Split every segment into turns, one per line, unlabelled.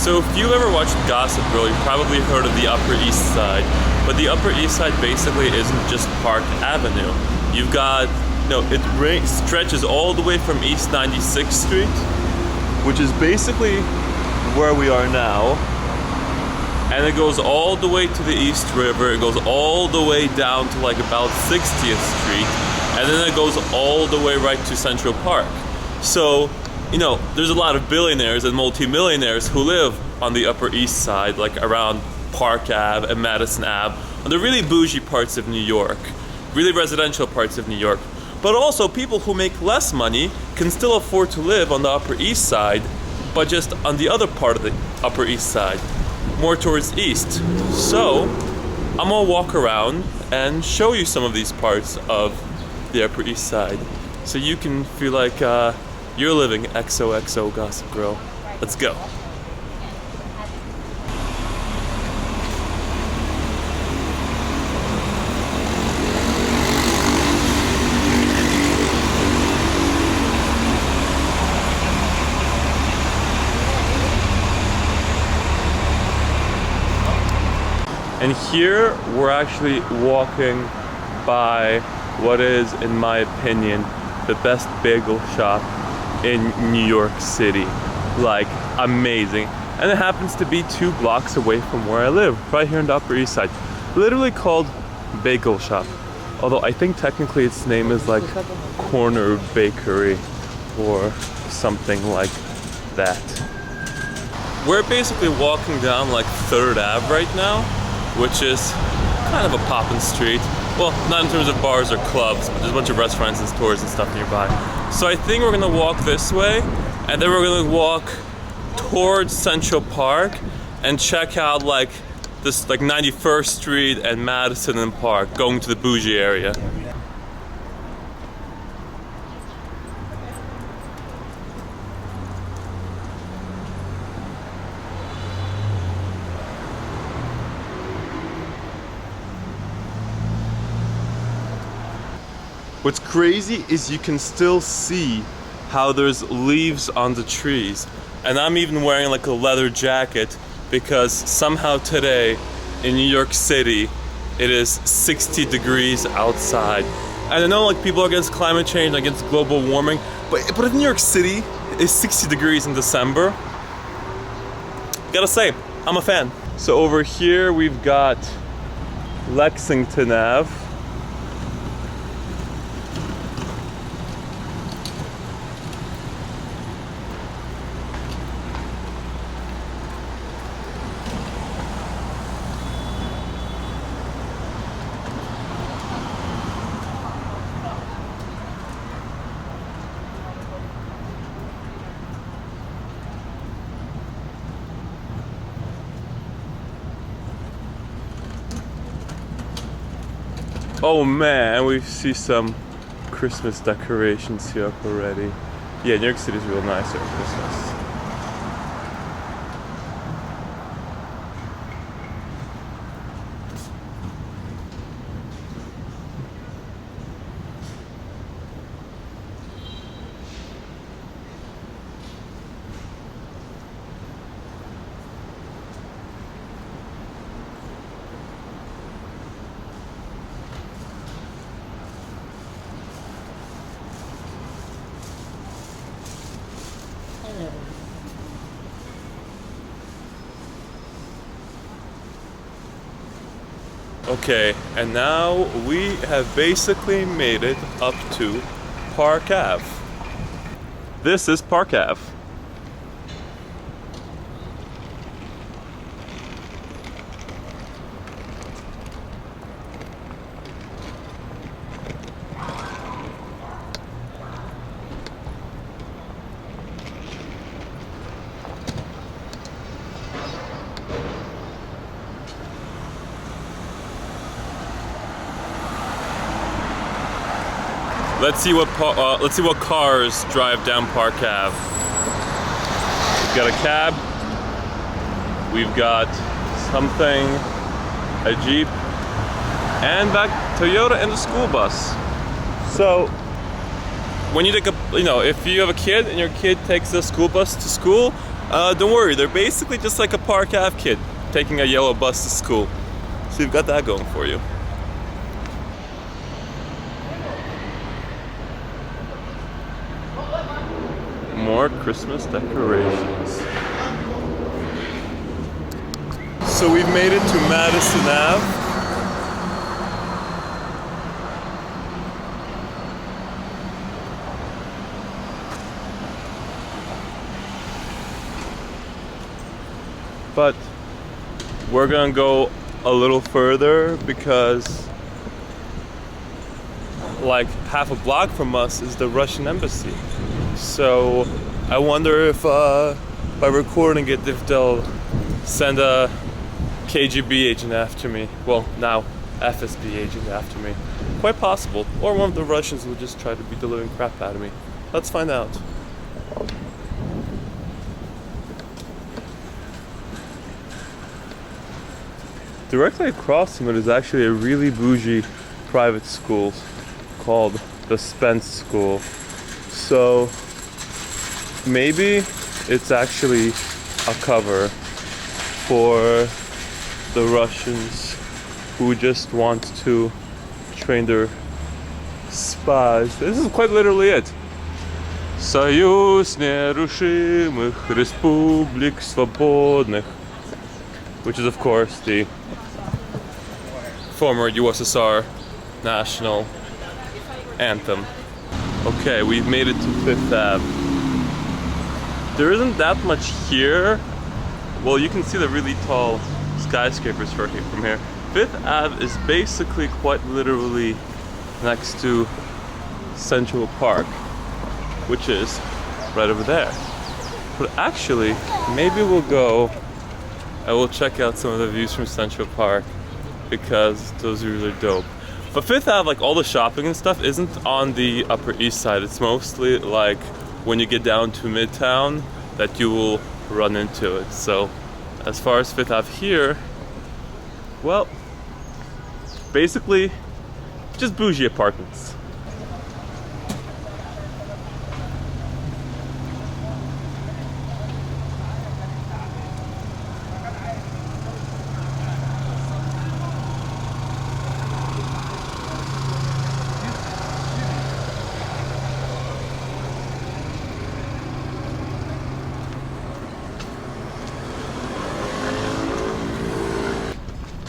So if you ever watched Gossip Girl, you've probably heard of the Upper East Side. But the Upper East Side basically isn't just Park Avenue. You've got, it stretches all the way from East 96th Street, which is basically where we are now. And it goes all the way to the East River. It goes all the way down to like about 60th Street. And then it goes all the way right to Central Park. So, there's a lot of billionaires and multimillionaires who live on the Upper East Side, like around Park Ave and Madison Ave, on the really bougie parts of New York, really residential parts of New York. But also people who make less money can still afford to live on the Upper East Side, but just on the other part of the Upper East Side, more towards east. So, I'm gonna walk around and show you some of these parts of the Upper East Side, so you can feel like you're living xOxO Gossip Girl. Let's go. And here we're actually walking by what is, in my opinion, the best bagel shop in New York City. Like, amazing. And it happens to be 2 blocks away from where I live, right here on the Upper East Side. Literally called Bagel Shop. Although I think technically its name is like Corner Bakery or something like that. We're basically walking down like 3rd Ave right now, which is kind of a poppin' street. Well, not in terms of bars or clubs, but there's a bunch of restaurants and stores and stuff nearby. So I think we're gonna walk this way, and then we're gonna walk towards Central Park and check out like this, like 91st Street and Madison and Park, going to the bougie area. What's crazy is you can still see how there's leaves on the trees. And I'm even wearing like a leather jacket because somehow today in New York City it is 60 degrees outside. And I know like people are against climate change, against global warming, but if New York City is 60 degrees in December, gotta say, I'm a fan. So over here we've got Lexington Ave. Oh man, we see some Christmas decorations here already. Yeah, New York City is real nice at Christmas. Okay, and now we have basically made it up to Park Ave. This is Park Ave. Let's see what cars drive down Park Ave. We've got a cab. We've got something, a Jeep, and back Toyota and a school bus. So when you take if you have a kid and your kid takes the school bus to school, Don't worry, they're basically just like a Park Ave kid taking a yellow bus to school. So you've got that going for you. More Christmas decorations. So we've made it to Madison Ave. But we're gonna go a little further because like half a block from us is the Russian embassy. So I wonder if by recording it, if they'll send a KGB agent after me. Well, now FSB agent after me. Quite possible. Or one of the Russians will just try to beat the living crap out of me. Let's find out. Directly across from it is actually a really bougie private school called the Spence School. So maybe it's actually a cover for the Russians who just want to train their spies. This is quite literally it. Союз нерушимых республик свободных, which is of course the former USSR national anthem. Okay, we've made it to Fifth Ave. There isn't that much here. Well, you can see the really tall skyscrapers from here. Fifth Ave is basically quite literally next to Central Park, which is right over there. But actually, maybe we'll go and we'll check out some of the views from Central Park because those are really dope. But Fifth Ave, like all the shopping and stuff, isn't on the Upper East Side. It's mostly like when you get down to Midtown that you will run into it. So as far as Fifth Ave here, well, basically just bougie apartments.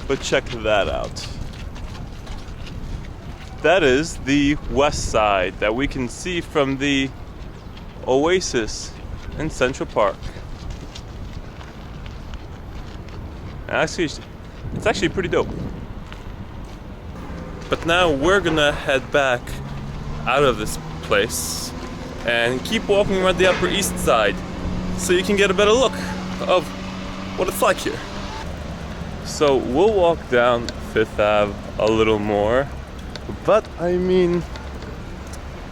But check that out. That is the west side that we can see from the Oasis in Central Park. Actually, it's actually pretty dope. But now we're gonna head back out of this place and keep walking around the Upper East Side so you can get a better look of what it's like here. So we'll walk down Fifth Ave a little more, but I mean,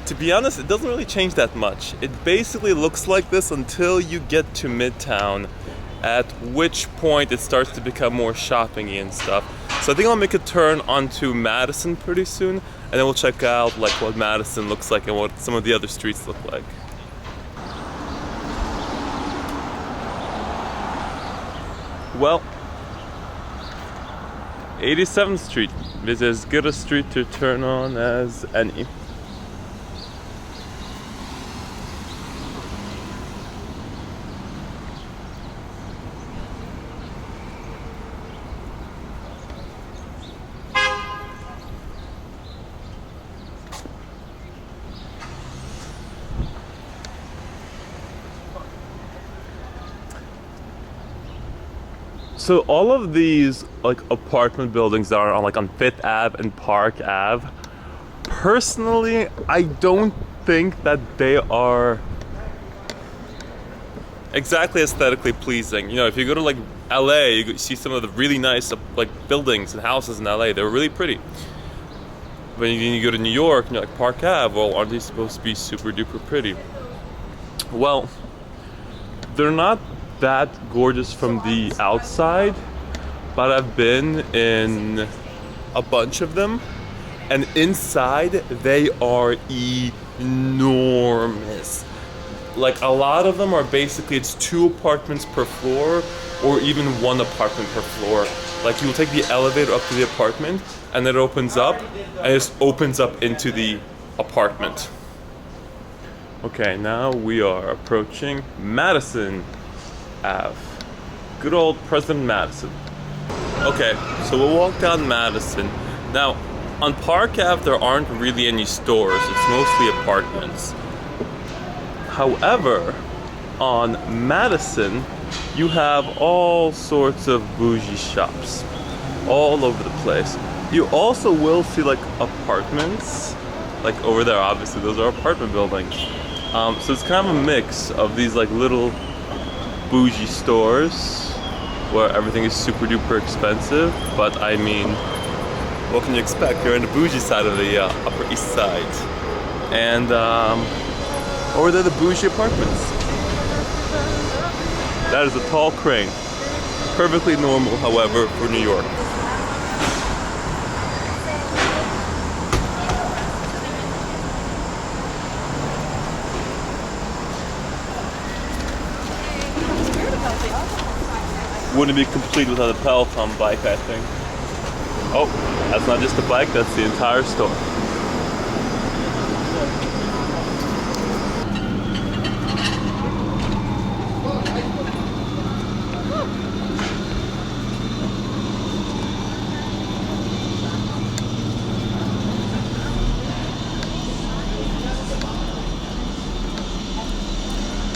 to be honest, it doesn't really change that much. It basically looks like this until you get to Midtown, at which point it starts to become more shopping-y and stuff. So I think I'll make a turn onto Madison pretty soon, and then we'll check out like what Madison looks like and what some of the other streets look like. Well, 87th Street is as good a street to turn on as any. So all of these like apartment buildings that are on Fifth Ave and Park Ave, personally, I don't think that they are exactly aesthetically pleasing. You know, if you go to like LA, you see some of the really nice like buildings and houses in LA. They're really pretty. When you go to New York and you're like Park Ave, well, aren't they supposed to be super duper pretty? Well, they're not that gorgeous from the outside, but I've been in a bunch of them, and inside they are enormous. like a lot of them are basically, it's 2 apartments per floor or even 1 apartment per floor. Like you'll take the elevator up to the apartment and it opens up and it just opens up into the apartment. Okay, now we are approaching Madison Ave. Good old President Madison. Okay, so we'll walk down Madison. Now, on Park Ave, there aren't really any stores. It's mostly apartments. However, on Madison, you have all sorts of bougie shops all over the place. You also will see like apartments, like over there, obviously, those are apartment buildings. So it's kind of a mix of these like little bougie stores where everything is super duper expensive, but I mean, what can you expect? You're in the bougie side of the Upper East Side. And over there, the bougie apartments. That is a tall crane. Perfectly normal, however, for New York. Wouldn't be complete without a Peloton bike, I think. Oh, that's not just a bike, that's the entire store.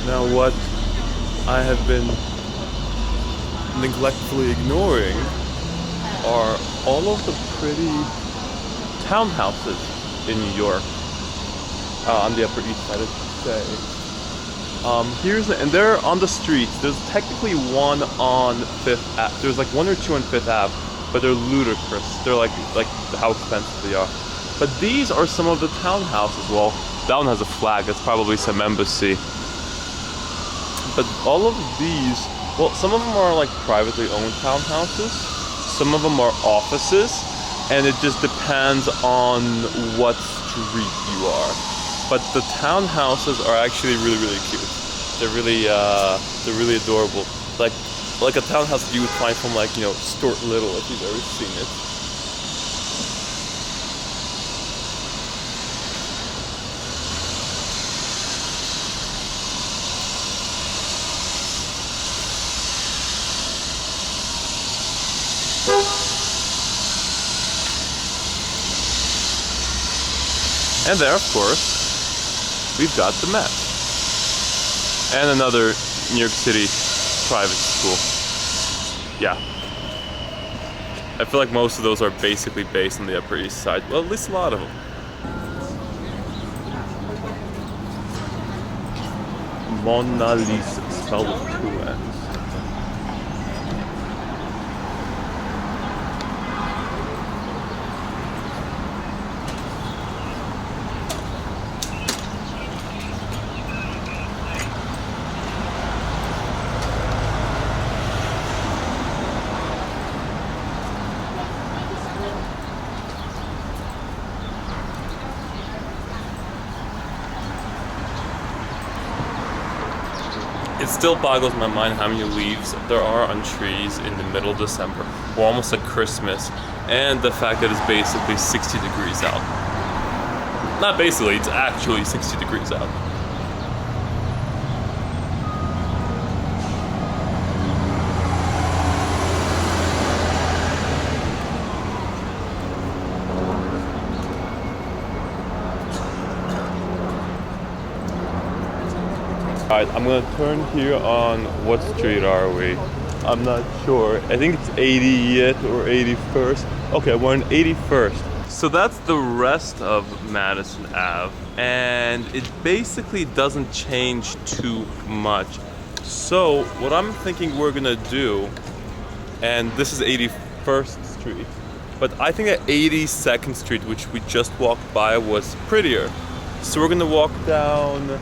Now what I have been neglectfully ignoring are all of the pretty townhouses in New York, on the Upper East Side, I should say. And they're on the streets. There's technically one on 5th Ave. There's like 1 or 2 on 5th Ave, but they're ludicrous. They're like how expensive they are. But these are some of the townhouses. Well, that one has a flag. That's probably some embassy. But all of these, well, some of them are like privately owned townhouses. Some of them are offices, and it just depends on what street you are. But the townhouses are actually really, really cute. They're really adorable. Like a townhouse you would find from like, you know, Stuart Little, if you've ever seen it. And there, of course, we've got the Met. And another New York City private school. Yeah. I feel like most of those are basically based on the Upper East Side. Well, at least a lot of them. Mona Lisa, spelled with 2 N's. It still boggles my mind how many leaves there are on trees in the middle of December. We're almost at Christmas, and the fact that it's basically 60 degrees out. Not basically, it's actually 60 degrees out. Alright, I'm gonna turn here on, what street are we? I'm not sure. I think it's 80th or 81st. Okay, we're on 81st. So that's the rest of Madison Ave, and it basically doesn't change too much. So what I'm thinking we're gonna do, and this is 81st Street, but I think that 82nd Street, which we just walked by, was prettier. So we're gonna walk down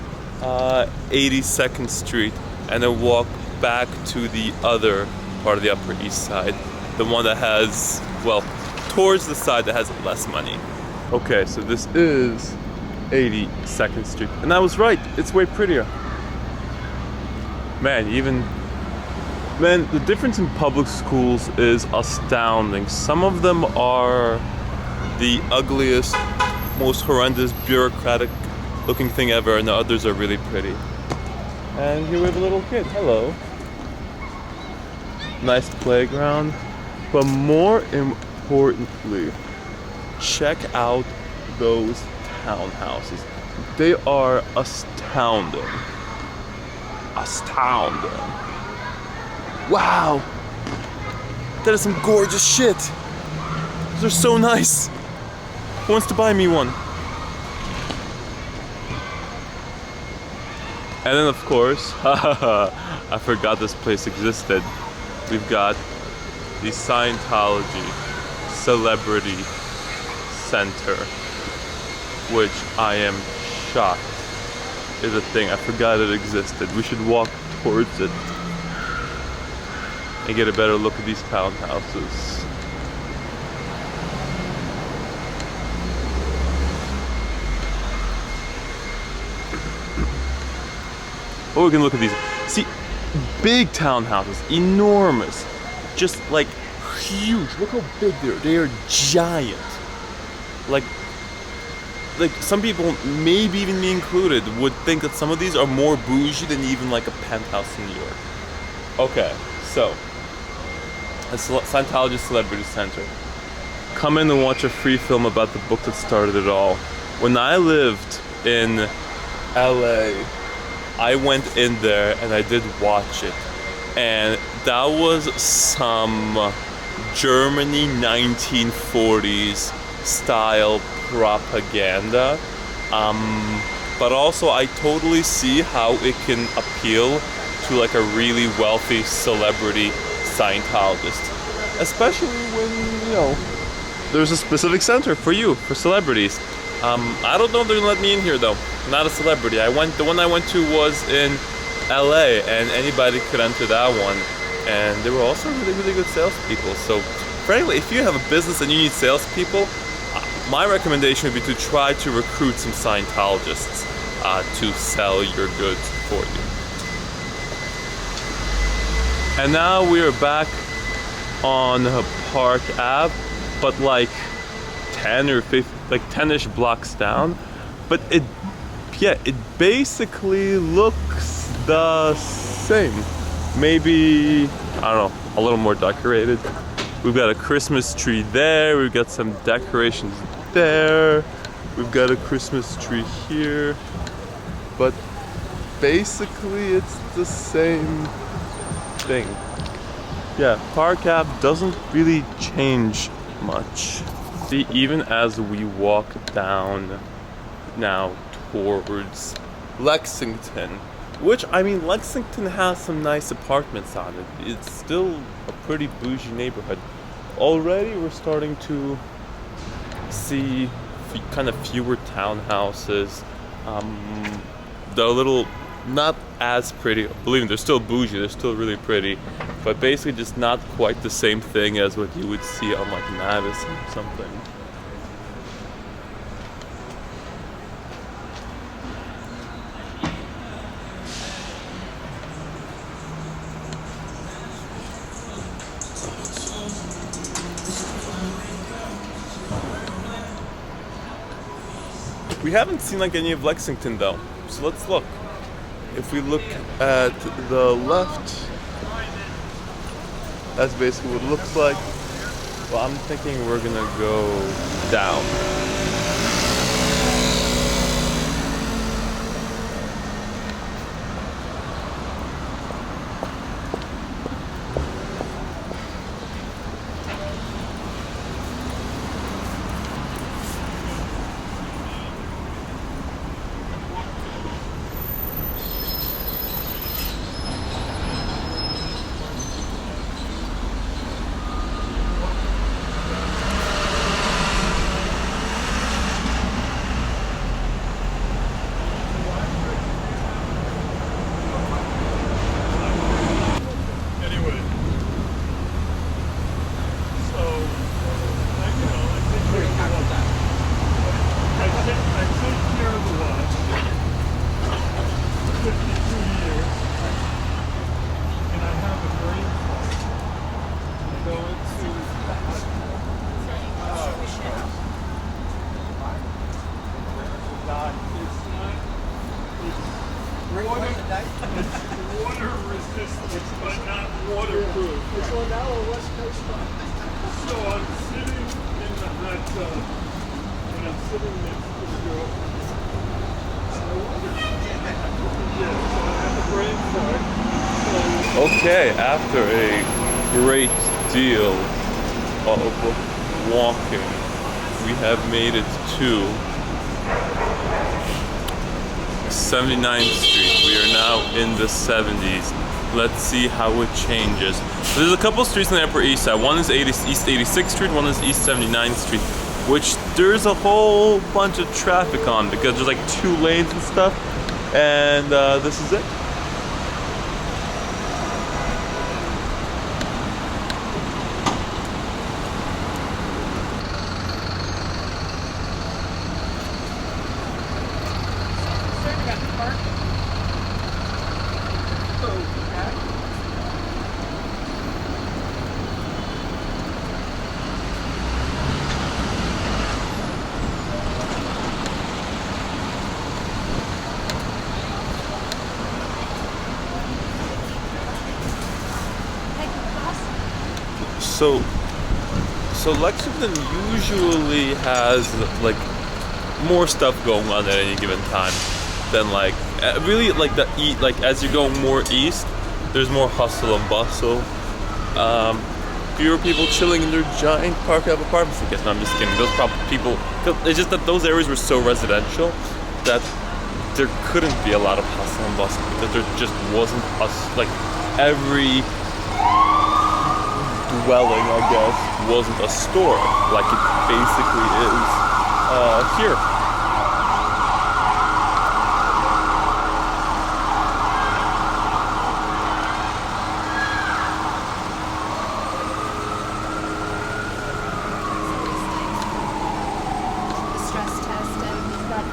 82nd Street and then walk back to the other part of the Upper East Side, the one that has, well, towards the side that has less money. Okay, so this is 82nd Street, and I was right, it's way prettier. Man, the difference in public schools is astounding. Some of them are the ugliest, most horrendous, bureaucratic looking thing ever, and the others are really pretty. And here we have a little kid. Hello. Nice playground. But more importantly, check out those townhouses. They are astounding. Astounding. Wow! That is some gorgeous shit! They're so nice! Who wants to buy me one? And then of course, I forgot this place existed. We've got the Scientology Celebrity Center, which I am shocked is a thing. I forgot it existed. We should walk towards it and get a better look at these townhouses. Oh, we can look at these. See, big townhouses, enormous, just like huge. Look how big they are. They are giant. Like some people, maybe even me included, would think that some of these are more bougie than even like a penthouse in New York. Okay, so a Scientology Celebrity Center. Come in and watch a free film about the book that started it all. When I lived in LA, I went in there and I did watch it. And that was some Germany 1940s style propaganda. But also I totally see how it can appeal to like a really wealthy celebrity Scientologist. Especially when, you know, there's a specific center for you, for celebrities. I don't know if they're gonna let me in here though. I'm not a celebrity. The one I went to was in LA, and anybody could enter that one. And they were also really, really good salespeople. So, frankly, if you have a business and you need salespeople, my recommendation would be to try to recruit some Scientologists to sell your goods for you. And now we are back on Park Ave, but like 10 or 15, like 10-ish blocks down. But it basically looks the same. Maybe, I don't know, a little more decorated. We've got a Christmas tree there, we've got some decorations there, we've got a Christmas tree here. But basically it's the same thing. Yeah, Park Ave doesn't really change much. See, even as we walk down now towards Lexington, which, I mean, Lexington has some nice apartments on it. It's still a pretty bougie neighborhood. Already we're starting to see kind of fewer townhouses. They're a little not as pretty. Believe me, they're still bougie, they're still really pretty, but basically just not quite the same thing as what you would see on like Madison or something. We haven't seen like any of Lexington though, so let's look. If we look at the left, that's basically what it looks like. Well, I'm thinking we're gonna go down.
one now or West Coast spot?
So I'm sitting in the hot tub, and I'm sitting next to the girl. So I wonder, yeah, so I have a brain fart.
Okay, after a great deal of walking, we have made it to 79th Street. We are now in the 70s. Let's see how it changes. There's a couple streets on the Upper East Side. One is East 86th Street, one is East 79th Street, which there's a whole bunch of traffic on because there's like 2 lanes and stuff. And this is it. So Lexington usually has like more stuff going on at any given time than like really like as you're going more east, there's more hustle and bustle. Fewer people chilling in their giant park of apartments. I guess no, I'm just kidding. Those probably people. It's just that those areas were so residential that there couldn't be a lot of hustle and bustle because there just wasn't like every dwelling, I guess, wasn't a store like it basically is here.
The stress test and that.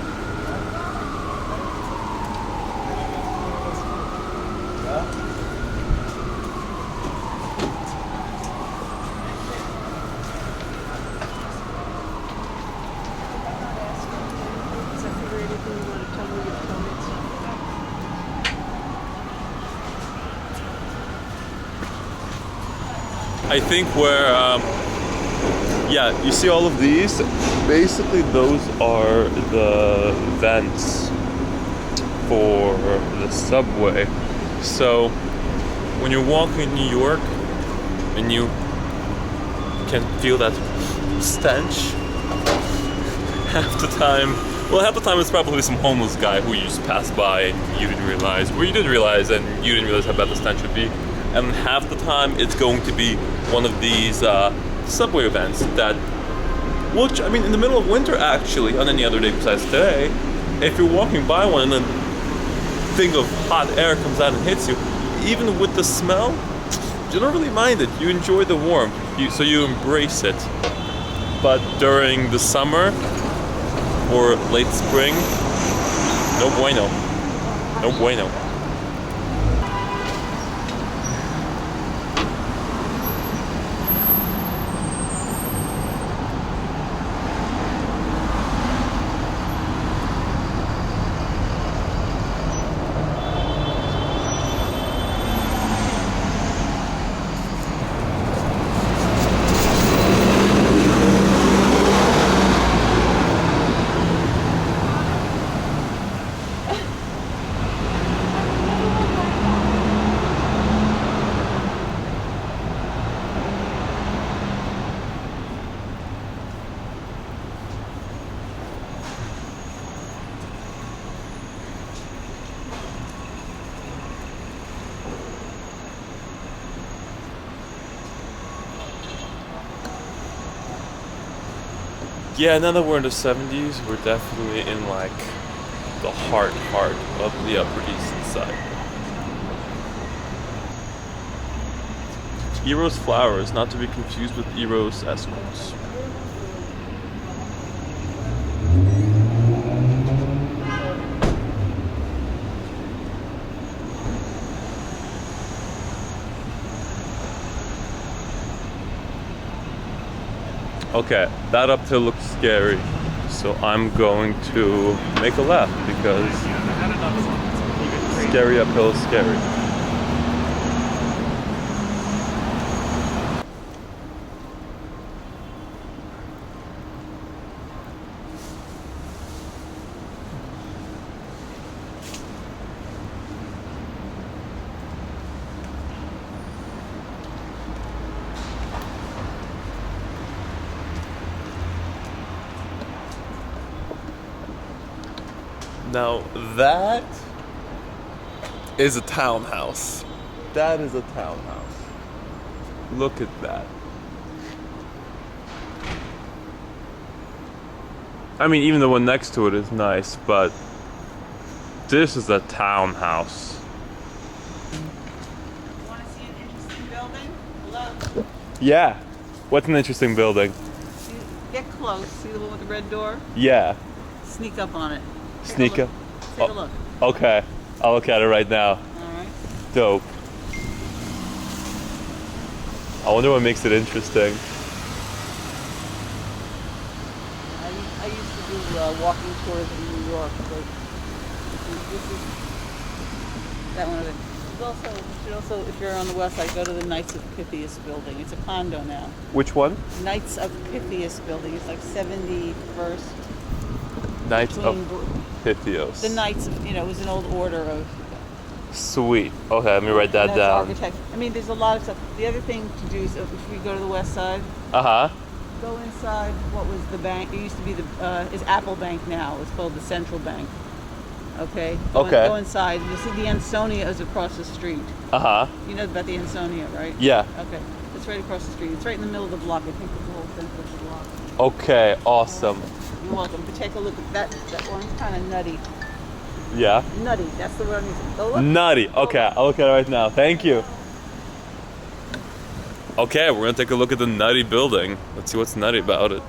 I think where, yeah, you see all of these? Basically, those are the vents for the subway. So, when you're walking in New York and you can feel that stench, half the time it's probably some homeless guy who you just passed by and you didn't realize, or you did realize and you didn't realize how bad the stench would be. And half the time it's going to be one of these subway events that, which, I mean, in the middle of winter actually, on any other day besides today, if you're walking by one and a thing of hot air comes out and hits you, even with the smell, you don't really mind it. You enjoy the warmth, so you embrace it. But during the summer or late spring, no bueno. No bueno. Yeah, now that we're in the 70s, we're definitely in like the heart of the Upper East Side. Eros Flowers, not to be confused with Eros Escorts. Okay, that uphill looks scary, so I'm going to make a left because scary uphill is scary. Now that is a townhouse. That is a townhouse. Look at that. I mean, even the one next to it is nice, but this is a townhouse.
Want to see an interesting building? Hello?
Yeah. What's an interesting building?
Get close. See the one with the red door?
Yeah.
Sneak up on it.
Sneak up.
Take a look.
Okay. I'll look at it right now.
Alright.
Dope. I wonder what makes it interesting.
I used to do walking tours in New York. So this is that one of it. You should also, if you're on the west side, go to the Knights of Pythias building. It's a condo now.
Which one?
Knights of Pythias building. It's like 71st.
Knights of Pythias.
The Knights of, it was an old order of.
Sweet. Okay, let me write that down.
Architect. I mean, there's a lot of stuff. The other thing to do is if we go to the west side,
Uh-huh.
go inside. What was the bank? It used to be is Apple Bank now. It's called the Central Bank. Okay. Go inside. You'll see the Ansonia is across the street.
Uh-huh.
You know about the Ansonia, right?
Yeah.
Okay. It's right across the street. It's right in the middle of the block. I think it's the whole center of the block.
Okay, awesome.
You're welcome. But take a look at that. That one's kind of nutty.
Yeah.
Nutty. That's the word I'm using. Go look.
Nutty. Okay, I'll look at it right now. Thank you. Okay, we're gonna take a look at the Nutty Building. Let's see what's nutty about it.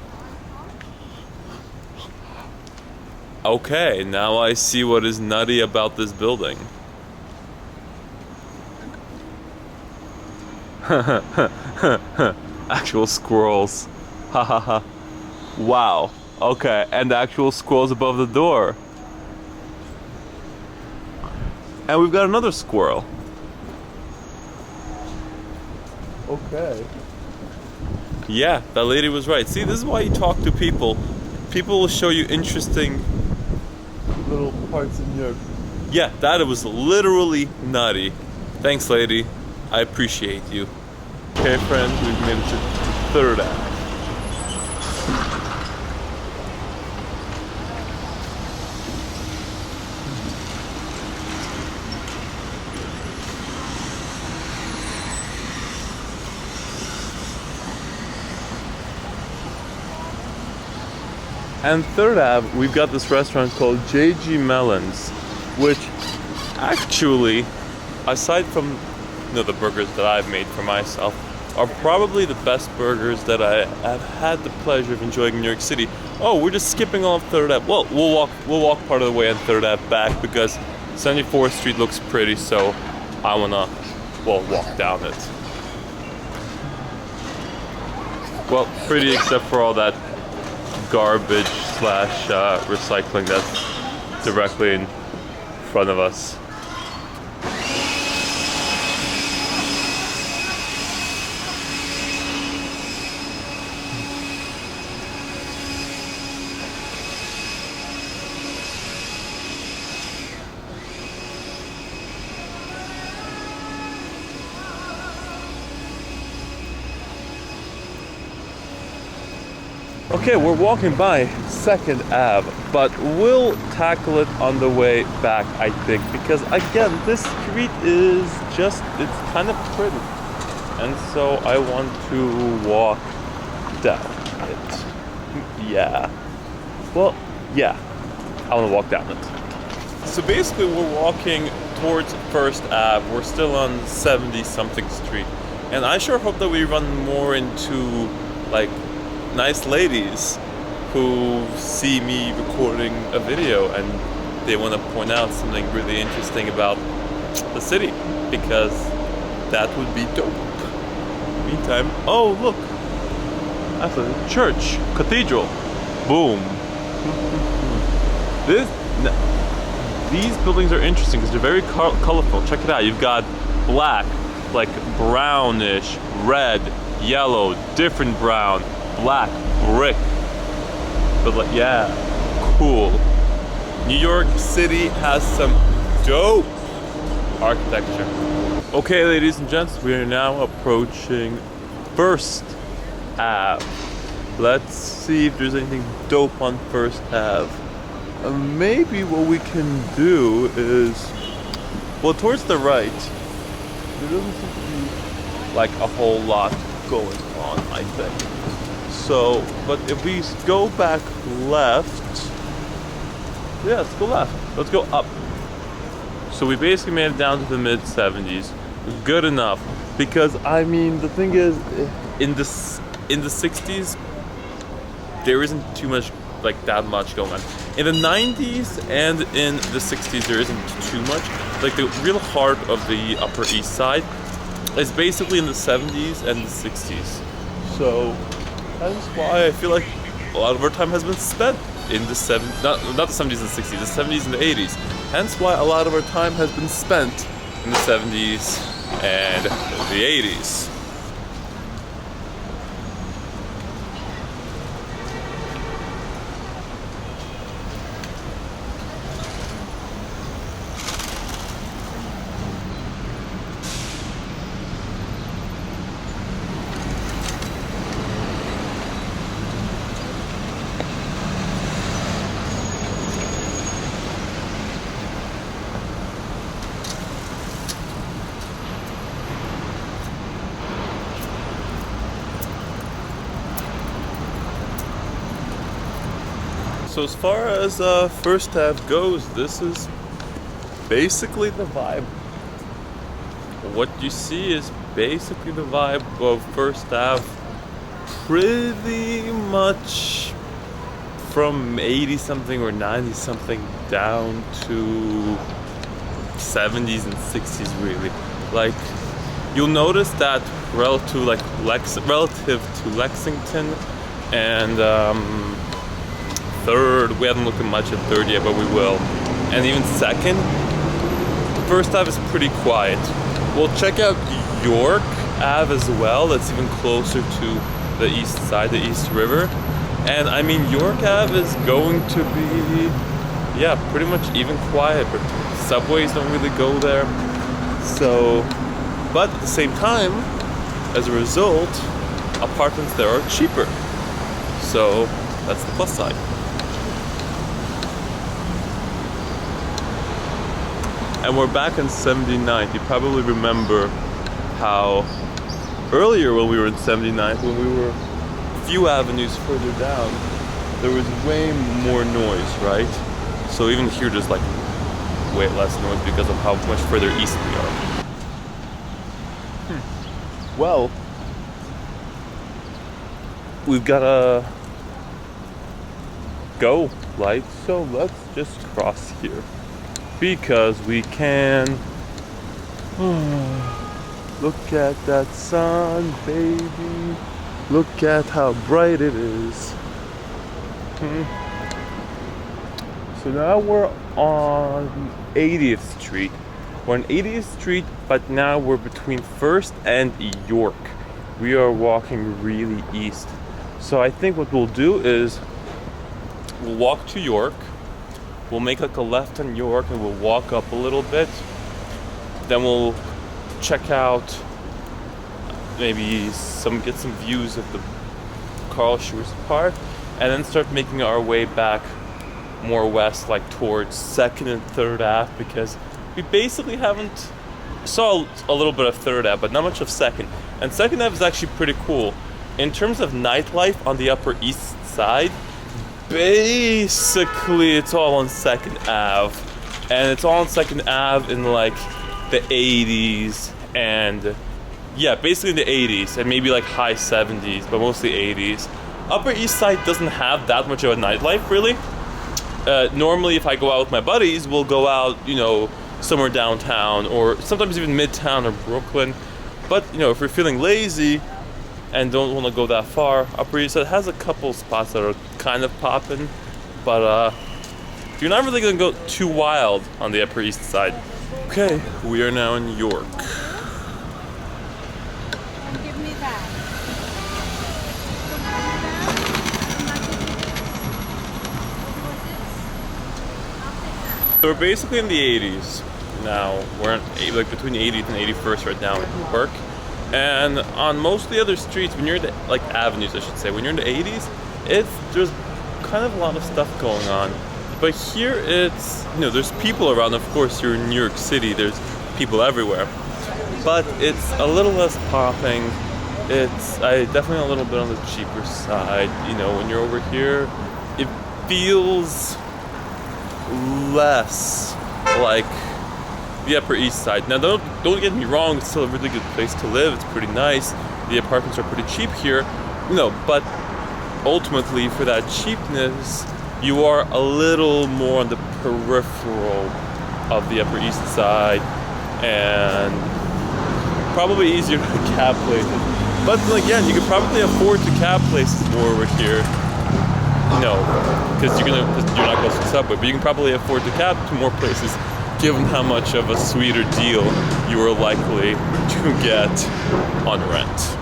Okay, now I see what is nutty about this building. Actual squirrels. Ha ha ha. Wow. Okay, and the actual squirrels above the door. And we've got another squirrel. Okay. Yeah, that lady was right. See, this is why you talk to people. People will show you interesting little parts in New York. Yeah, that was literally nutty. Thanks, lady. I appreciate you. Okay, friends, we've made it to Third Ave. And Third Ave, we've got this restaurant called J.G. Mellon's, which actually, aside from the burgers that I've made for myself, are probably the best burgers that I have had the pleasure of enjoying in New York City. Oh, we're just skipping off Third Ave. Well, we'll walk part of the way on Third Ave back because 74th Street looks pretty, so I wanna, walk down it. Well, pretty except for all that garbage / recycling that's directly in front of us. Okay, we're walking by 2nd Ave, but we'll tackle it on the way back, I think, because again, this street is it's kind of pretty. And so I want to walk down it. Yeah. Well, yeah, I want to walk down it. So basically we're walking towards 1st Ave. We're still on 70-something street. And I sure hope that we run more into, nice ladies who see me recording a video and they want to point out something really interesting about the city, because that would be dope. Meantime, oh look, that's a church, cathedral. Boom. These buildings are interesting because they're very colorful. Check it out. You've got black, brownish, red, yellow, different brown, black, brick. But yeah, cool. New York City has some dope architecture. Okay, ladies and gents, we are now approaching 1st Ave. Let's see if there's anything dope on 1st Ave. maybe what we can do is, well, towards the right, there doesn't seem to be like a whole lot going on, I think. So, but if we go back left, yeah, let's go left. Let's go up. So we basically made it down to the mid 70s. Good enough, because I mean the thing is, in the 60s, there isn't too much like that much going on. In the 90s and in the 60s, there isn't too much. Like the real heart of the Upper East Side is basically in the 70s and the 60s. So that's why I feel like a lot of our time has been spent in the 70s, not the 70s and the 60s, the 70s and the 80s. Hence why a lot of our time has been spent in the 70s and the 80s. So as far as First Ave goes, this is basically the vibe. What you see is basically the vibe of First Ave, pretty much from 80 something or 90 something down to 70s and 60s really. Like you'll notice that relative to Lexington and Third, we haven't looked at much at Third yet, but we will. And even Second, First Ave is pretty quiet. We'll check out York Ave as well. That's even closer to the east side, the East River. And I mean, York Ave is going to be, yeah, pretty much even quieter. Subways don't really go there. So, but at the same time, as a result, apartments there are cheaper. So that's the plus side. And we're back in 79th. You probably remember how earlier when we were in 79th, when we were a few avenues further down, there was way more noise, right? So even here there's like way less noise because of how much further east we are. Well, we've got a go light, so let's just cross here. Because we can. Look at that sun, baby. Look at how bright it is. So now we're on 80th Street. We're on 80th Street, but now we're between First and York. We are walking really east. So I think what we'll do is we'll walk to York. We'll make like a left on York and we'll walk up a little bit. Then we'll check out maybe get some views of the Carl Schurz Park, and then start making our way back more west, like towards 2nd and 3rd Ave, because we basically saw a little bit of 3rd Ave, but not much of 2nd. And 2nd Ave is actually pretty cool. In terms of nightlife on the Upper East Side, basically it's all on 2nd Ave, and it's all on 2nd Ave in like the 80s, and yeah, basically the 80s and maybe like high 70s, but mostly 80s. Upper East Side doesn't have that much of a nightlife really. Normally if I go out with my buddies, we'll go out, somewhere downtown or sometimes even Midtown or Brooklyn. But if we're feeling lazy and don't want to go that far, Upper East Side has a couple spots that are kind of popping, but you're not really gonna go too wild on the Upper East Side. Okay, we are now in York.
Give me that.
So we're basically in the 80s now. We're in, like between 80th and 81st right now in York. And on most of the other streets, when you're in the, avenues I should say, when you're in the 80s, there's kind of a lot of stuff going on. But here it's, there's people around. Of course, you're in New York City, there's people everywhere. But it's a little less popping. It's definitely a little bit on the cheaper side. When you're over here, it feels less like the Upper East Side. Now, don't get me wrong, it's still a really good place to live. It's pretty nice. The apartments are pretty cheap here, but ultimately for that cheapness, you are a little more on the peripheral of the Upper East Side, and probably easier to cab places. But then again, you could probably afford to cab places more over here. Because you're not close to the subway, but you can probably afford to cab to more places, given how much of a sweeter deal you are likely to get on rent.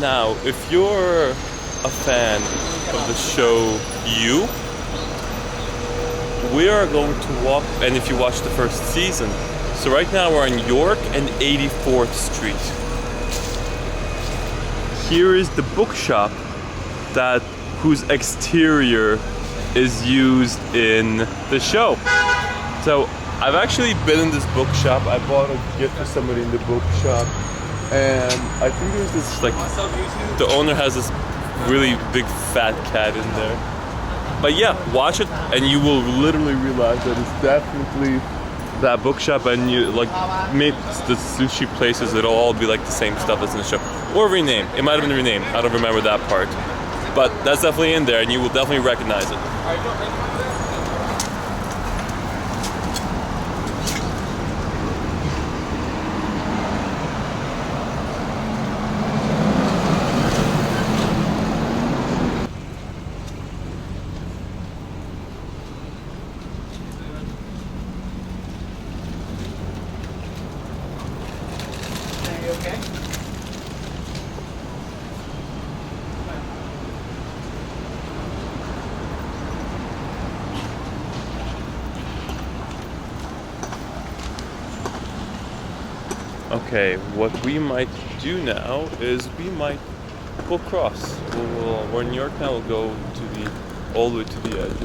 Now, if you're a fan of the show You, we are going to walk, and if you watch the first season, so right now we're on York and 84th Street. Here is the bookshop whose exterior is used in the show. So I've actually been in this bookshop. I bought a gift for somebody in the bookshop. And I think there's this, the owner has this really big fat cat in there. But yeah, watch it and you will literally realize that it's definitely that bookshop, and maybe the sushi places, it'll all be like the same stuff that's in the show. Or renamed. It might have been renamed. I don't remember that part. But that's definitely in there and you will definitely recognize it. Okay, what we might do now is we'll cross. We're in New York now. We'll go all the way to the edge.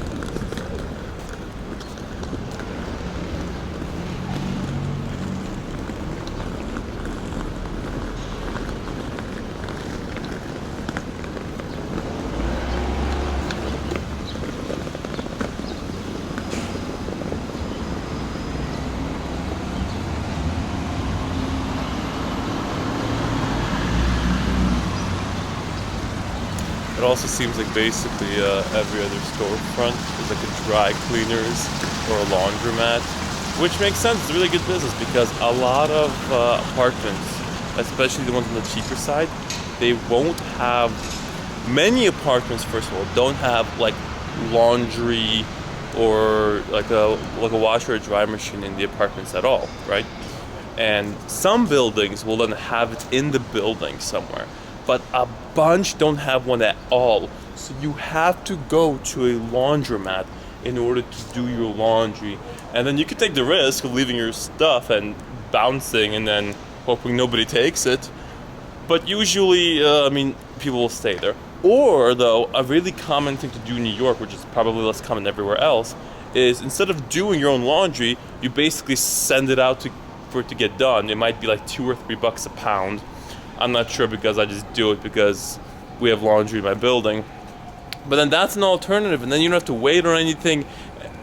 It also seems like basically every other storefront is like a dry cleaners or a laundromat, which makes sense. It's a really good business because a lot of apartments, especially the ones on the cheaper side, they won't have, many apartments first of all don't have like laundry or like a washer or dry machine in the apartments at all, right? And some buildings will then have it in the building somewhere, but a bunch don't have one at all. So you have to go to a laundromat in order to do your laundry. And then you could take the risk of leaving your stuff and bouncing and then hoping nobody takes it. But usually, people will stay there. Or though, a really common thing to do in New York, which is probably less common everywhere else, is instead of doing your own laundry, you basically send it out for it to get done. It might be like $2 or $3 a pound. I'm not sure because I just do it because we have laundry in my building. But then that's an alternative, and then you don't have to wait or anything.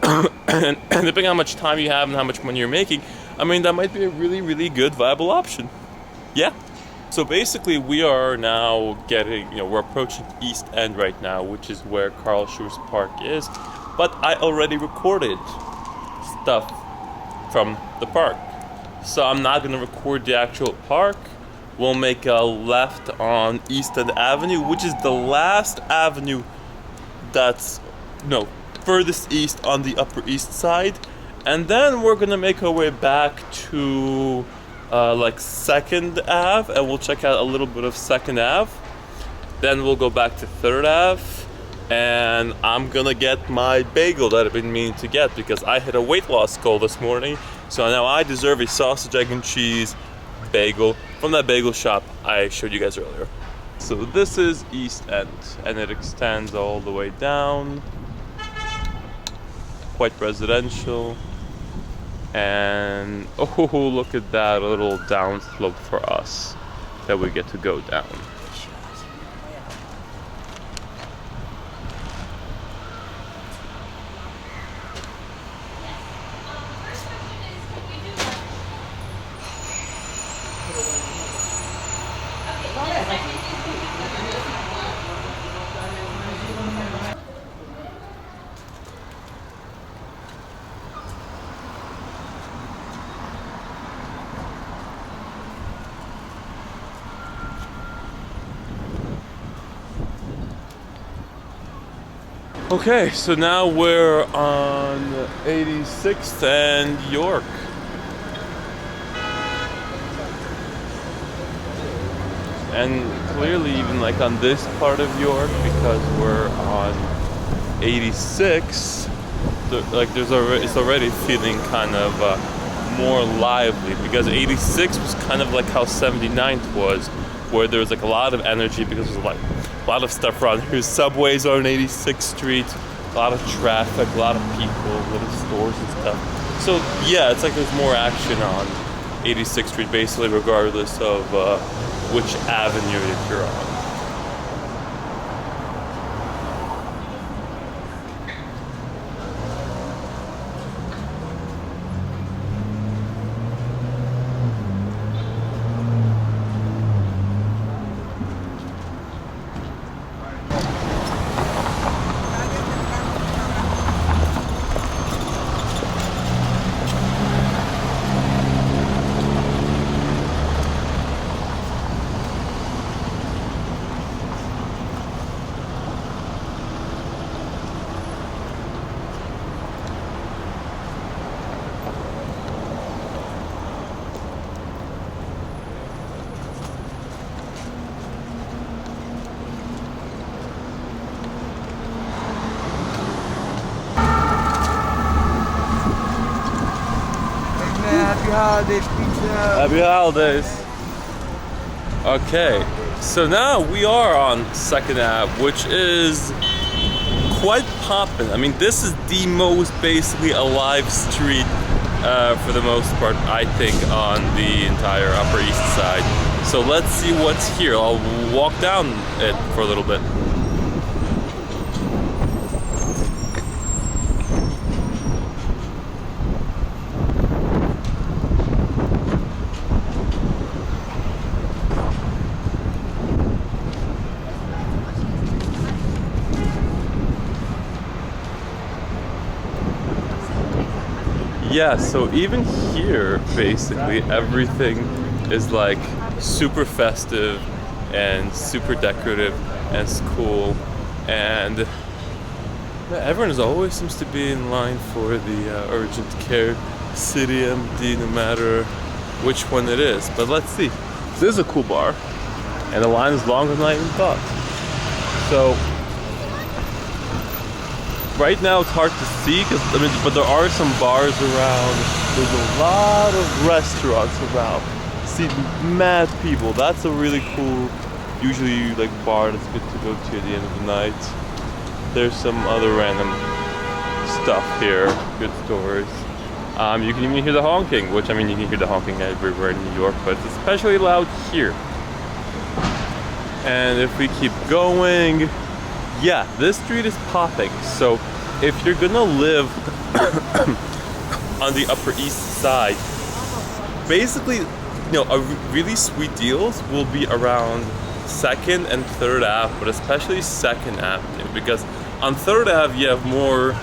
And depending on how much time you have and how much money you're making, that might be a really, really good, viable option. Yeah, So basically, we are now we're approaching East End right now, which is where Carl Schurz Park is. But I already recorded stuff from the park. So I'm not going to record the actual park. We'll make a left on East End Avenue, which is the last avenue that's, furthest east on the Upper East Side. And then we're going to make our way back to... 2nd Ave, and we'll check out a little bit of 2nd Ave. Then we'll go back to 3rd Ave, and I'm gonna get my bagel that I've been meaning to get because I hit a weight loss goal this morning. So now I deserve a sausage, egg, and cheese bagel from that bagel shop I showed you guys earlier. So this is East End, and it extends all the way down. Quite residential. And look at that little downslope for us that we get to go down. Okay, so now we're on 86th and York. And clearly even on this part of York, because we're on 86, it's already feeling kind of more lively, because 86 was kind of like how 79th was, where there was a lot of energy because there's a lot of stuff around here. Subways are on 86th Street, a lot of traffic, a lot of people, little stores and stuff. So yeah, it's like there's more action on 86th Street basically regardless of which avenue that you're on.
Happy holidays, pizza.
Happy holidays. Okay, so now we are on 2nd Ave, which is quite poppin'. I mean, this is the most basically alive street for the most part, I think, on the entire Upper East Side. So let's see what's here. I'll walk down it for a little bit. Yeah, so even here, basically, everything is like super festive and super decorative and it's cool. And everyone always seems to be in line for the urgent care city MD, no matter which one it is. But let's see. This is a cool bar, and the line is longer than I even thought. So right now it's hard to see, but there are some bars around. There's a lot of restaurants around. See, mad people. That's a really cool, usually bar that's good to go to at the end of the night. There's some other random stuff here, good stores. You can even hear the honking, which you can hear the honking everywhere in New York, but it's especially loud here. And if we keep going, yeah, this street is popping. So if you're gonna live on the Upper East Side, basically really sweet deals will be around 2nd and 3rd Ave, but especially 2nd Avenue, because on 3rd Ave you have more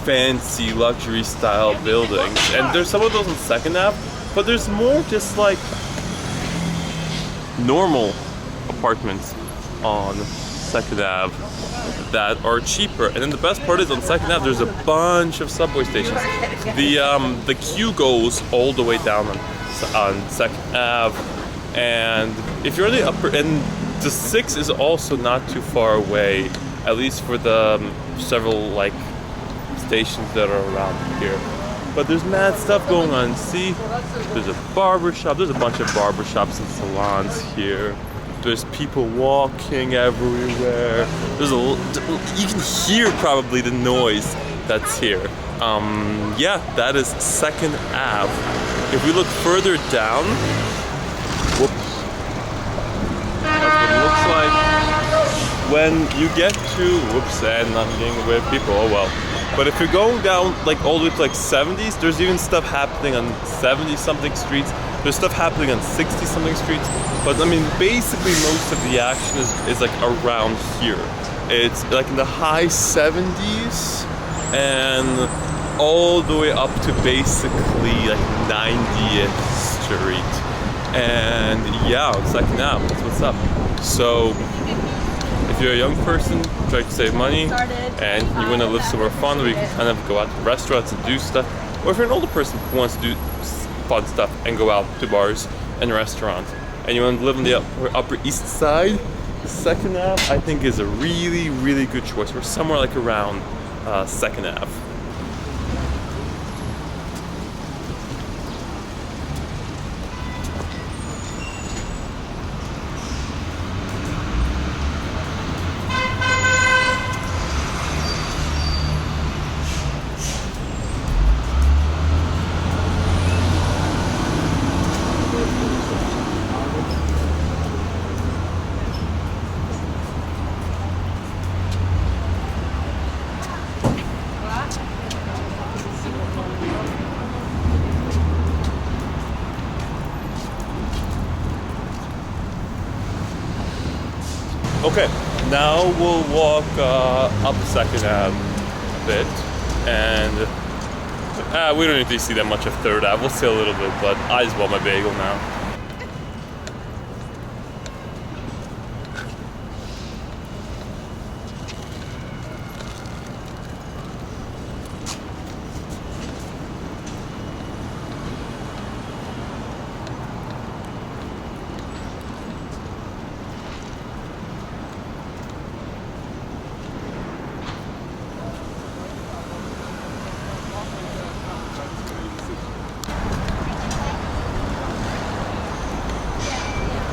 fancy luxury style buildings, and there's some of those on 2nd Ave, but there's more just like normal apartments on 2nd Ave that are cheaper. And then the best part is on 2nd Ave there's a bunch of subway stations. The queue goes all the way down on 2nd Ave, and if you're in the upper, and the 6 is also not too far away, at least for the several like stations that are around here. But there's mad stuff going on. See, there's a barber shop. There's a bunch of barber shops and salons here. There's people walking everywhere. You can hear probably the noise that's here. Yeah, that is 2nd Ave. If we look further down, whoops, that's what it looks like. When you get to, whoops, and I'm getting away with people, oh well. But if you're going down like all the way to like 70s, there's even stuff happening on 70-something streets. There's stuff happening on 60-something streets. But I mean, basically most of the action is like around here. It's like in the high 70s and all the way up to basically like 90th Street. And yeah, on 2nd Ave, that's what's up. So if you're a young person trying to save money and you want to live somewhere fun where you can kind of go out to restaurants and do stuff, or if you're an older person who wants to do fun stuff and go out to bars and restaurants, and you want to live on the upper East Side, 2nd Ave I think is a really, really good choice. We're somewhere like around 2nd Ave. Okay, now we'll walk up 2nd Ave a bit, and we don't need to see that much of 3rd Ave. We'll see a little bit, but I just want my bagel now.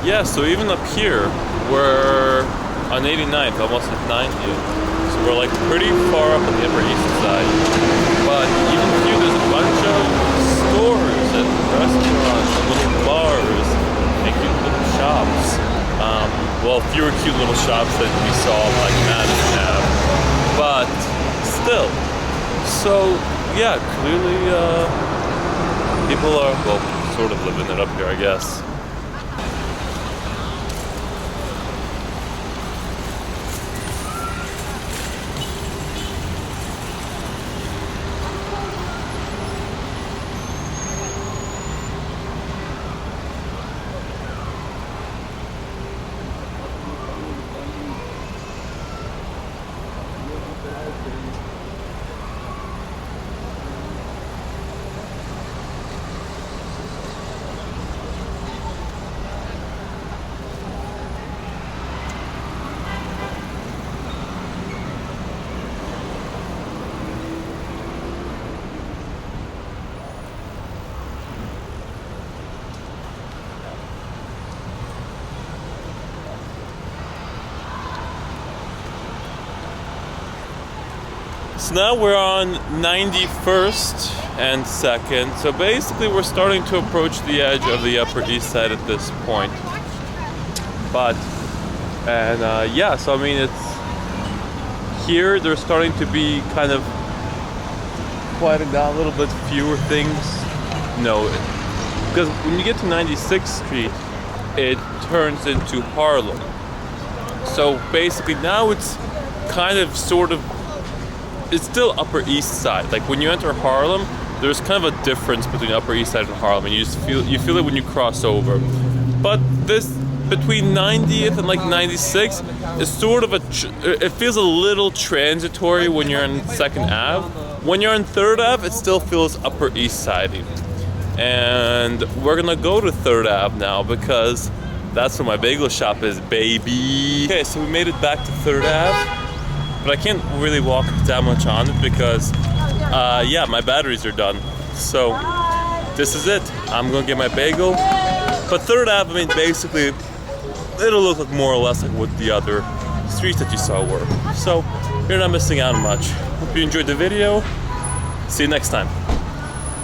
Yeah, so even up here, we're on 89th, almost at 90th. So we're like pretty far up on the Upper East Side. But even here, there's a bunch of stores and restaurants and little bars and cute little shops. Well, fewer cute little shops that we saw like Madison Ave. But still. So, yeah, clearly people are, well, sort of living it up here, I guess. So now we're on 91st and 2nd. So basically we're starting to approach the edge of the Upper East Side at this point. But, and yeah, so I mean it's, here they're starting to be kind of quieting down a little bit, fewer things. No, Because when you get to 96th Street, it turns into Harlem. So basically now it's kind of sort of, it's still Upper East Side. Like when you enter Harlem, there's kind of a difference between Upper East Side and Harlem, and you feel it when you cross over. But this between 90th and like 96th is sort of it feels a little transitory when you're on 2nd Ave. When you're on 3rd Ave, it still feels Upper East Side-y. And we're gonna go to 3rd Ave now because that's where my bagel shop is, baby. Okay, so we made it back to 3rd Ave, but I can't really walk that much on it because, yeah, my batteries are done. So this is it. I'm gonna get my bagel. But 3rd Ave, I mean, basically, it'll look like more or less like what the other streets that you saw were. So you're not missing out on much. Hope you enjoyed the video. See you next time.